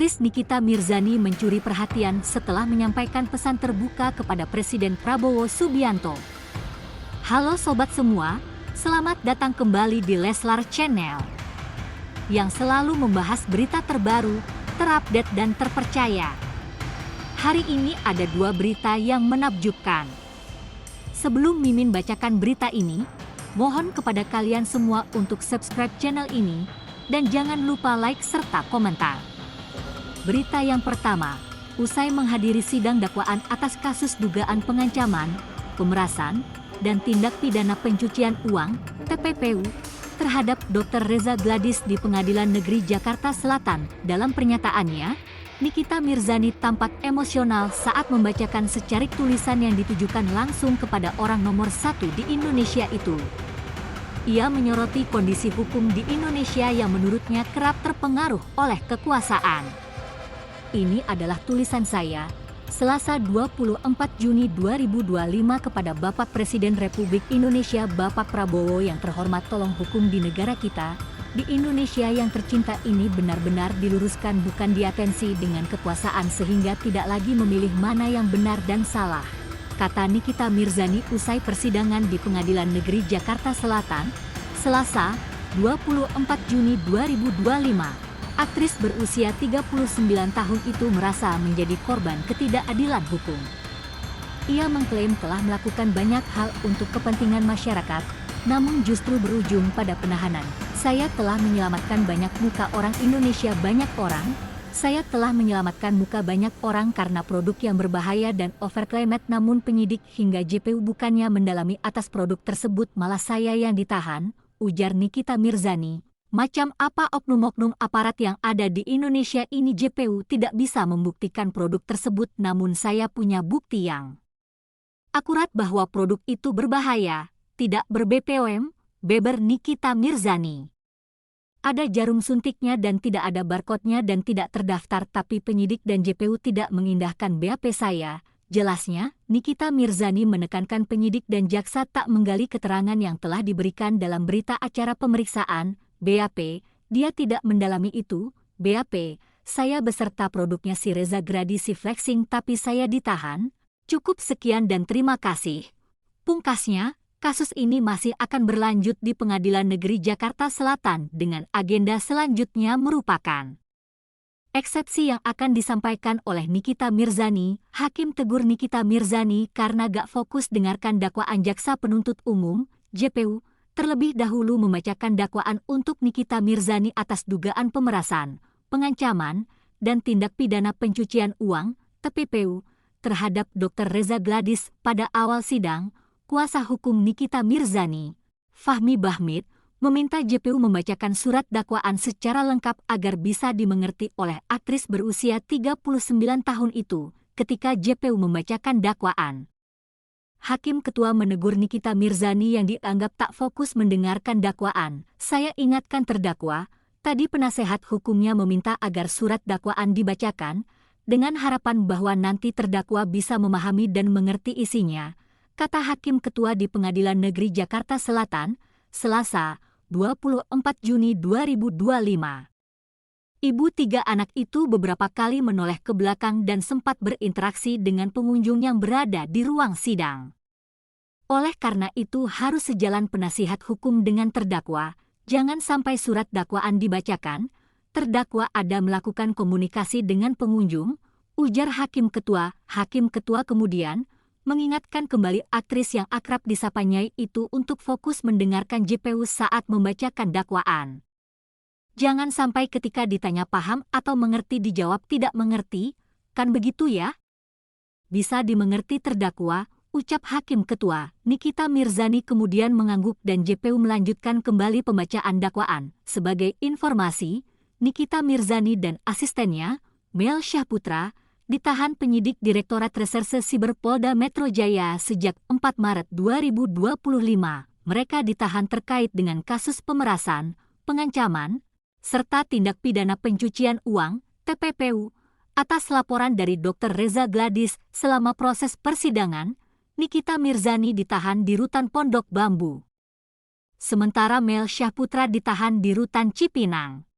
Aktris Nikita Mirzani mencuri perhatian setelah menyampaikan pesan terbuka kepada Presiden Prabowo Subianto. Halo sobat semua, selamat datang kembali di Leslar Channel yang selalu membahas berita terbaru, terupdate dan terpercaya. Hari ini ada dua berita yang menakjubkan. Sebelum Mimin bacakan berita ini, mohon kepada kalian semua untuk subscribe channel ini dan jangan lupa like serta komentar. Berita yang pertama, usai menghadiri sidang dakwaan atas kasus dugaan pengancaman, pemerasan, dan tindak pidana pencucian uang (TPPU) terhadap Dr. Reza Gladys di Pengadilan Negeri Jakarta Selatan, dalam pernyataannya, Nikita Mirzani tampak emosional saat membacakan secarik tulisan yang ditujukan langsung kepada orang nomor satu di Indonesia itu. Ia menyoroti kondisi hukum di Indonesia yang menurutnya kerap terpengaruh oleh kekuasaan. Ini adalah tulisan saya, Selasa 24 Juni 2025 kepada Bapak Presiden Republik Indonesia Bapak Prabowo yang terhormat, tolong hukum di negara kita, di Indonesia yang tercinta ini benar-benar diluruskan, bukan diatensi dengan kekuasaan sehingga tidak lagi memilih mana yang benar dan salah, kata Nikita Mirzani usai persidangan di Pengadilan Negeri Jakarta Selatan, Selasa 24 Juni 2025. Aktris berusia 39 tahun itu merasa menjadi korban ketidakadilan hukum. Ia mengklaim telah melakukan banyak hal untuk kepentingan masyarakat, namun justru berujung pada penahanan. Saya telah menyelamatkan banyak muka orang Indonesia, Saya telah menyelamatkan muka banyak orang karena produk yang berbahaya dan overclaimed, namun penyidik hingga JPU bukannya mendalami atas produk tersebut, malah saya yang ditahan, ujar Nikita Mirzani. Macam apa oknum-oknum aparat yang ada di Indonesia ini? JPU tidak bisa membuktikan produk tersebut, namun saya punya bukti yang akurat bahwa produk itu berbahaya, tidak ber-BPOM, beber Nikita Mirzani. Ada jarum suntiknya dan tidak ada barcode-nya dan tidak terdaftar, tapi penyidik dan JPU tidak mengindahkan BAP saya. Jelasnya, Nikita Mirzani menekankan penyidik dan jaksa tak menggali keterangan yang telah diberikan dalam berita acara pemeriksaan, BAP, dia tidak mendalami itu, BAP, saya beserta produknya si Reza Gladys si flexing tapi saya ditahan, cukup sekian dan terima kasih. Pungkasnya, kasus ini masih akan berlanjut di Pengadilan Negeri Jakarta Selatan dengan agenda selanjutnya merupakan eksepsi yang akan disampaikan oleh Nikita Mirzani. Hakim tegur Nikita Mirzani karena gak fokus dengarkan dakwaan jaksa penuntut umum, JPU, terlebih dahulu membacakan dakwaan untuk Nikita Mirzani atas dugaan pemerasan, pengancaman, dan tindak pidana pencucian uang, TPPU, terhadap Dr. Reza Gladys. Pada awal sidang, kuasa hukum Nikita Mirzani, Fahmi Bahmid, meminta JPU membacakan surat dakwaan secara lengkap agar bisa dimengerti oleh aktris berusia 39 tahun itu ketika JPU membacakan dakwaan. Hakim Ketua menegur Nikita Mirzani yang dianggap tak fokus mendengarkan dakwaan. Saya ingatkan terdakwa, tadi penasehat hukumnya meminta agar surat dakwaan dibacakan, dengan harapan bahwa nanti terdakwa bisa memahami dan mengerti isinya, kata Hakim Ketua di Pengadilan Negeri Jakarta Selatan, Selasa, 24 Juni 2025. Ibu tiga anak itu beberapa kali menoleh ke belakang dan sempat berinteraksi dengan pengunjung yang berada di ruang sidang. Oleh karena itu harus sejalan penasihat hukum dengan terdakwa, jangan sampai surat dakwaan dibacakan, terdakwa ada melakukan komunikasi dengan pengunjung, ujar Hakim Ketua. Hakim Ketua kemudian mengingatkan kembali aktris yang akrab disapa Nyai itu untuk fokus mendengarkan JPU saat membacakan dakwaan. Jangan sampai ketika ditanya paham atau mengerti dijawab tidak mengerti, kan begitu ya? Bisa dimengerti terdakwa, ucap Hakim Ketua. Nikita Mirzani kemudian mengangguk dan JPU melanjutkan kembali pembacaan dakwaan. Sebagai informasi, Nikita Mirzani dan asistennya, Mel Syahputra, ditahan penyidik Direktorat Reserse Siber Polda Metro Jaya sejak 4 Maret 2025. Mereka ditahan terkait dengan kasus pemerasan, pengancaman, serta tindak pidana pencucian uang, TPPU, atas laporan dari Dr. Reza Gladys. Selama proses persidangan, Nikita Mirzani ditahan di Rutan Pondok Bambu. Sementara Mel Syahputra ditahan di Rutan Cipinang.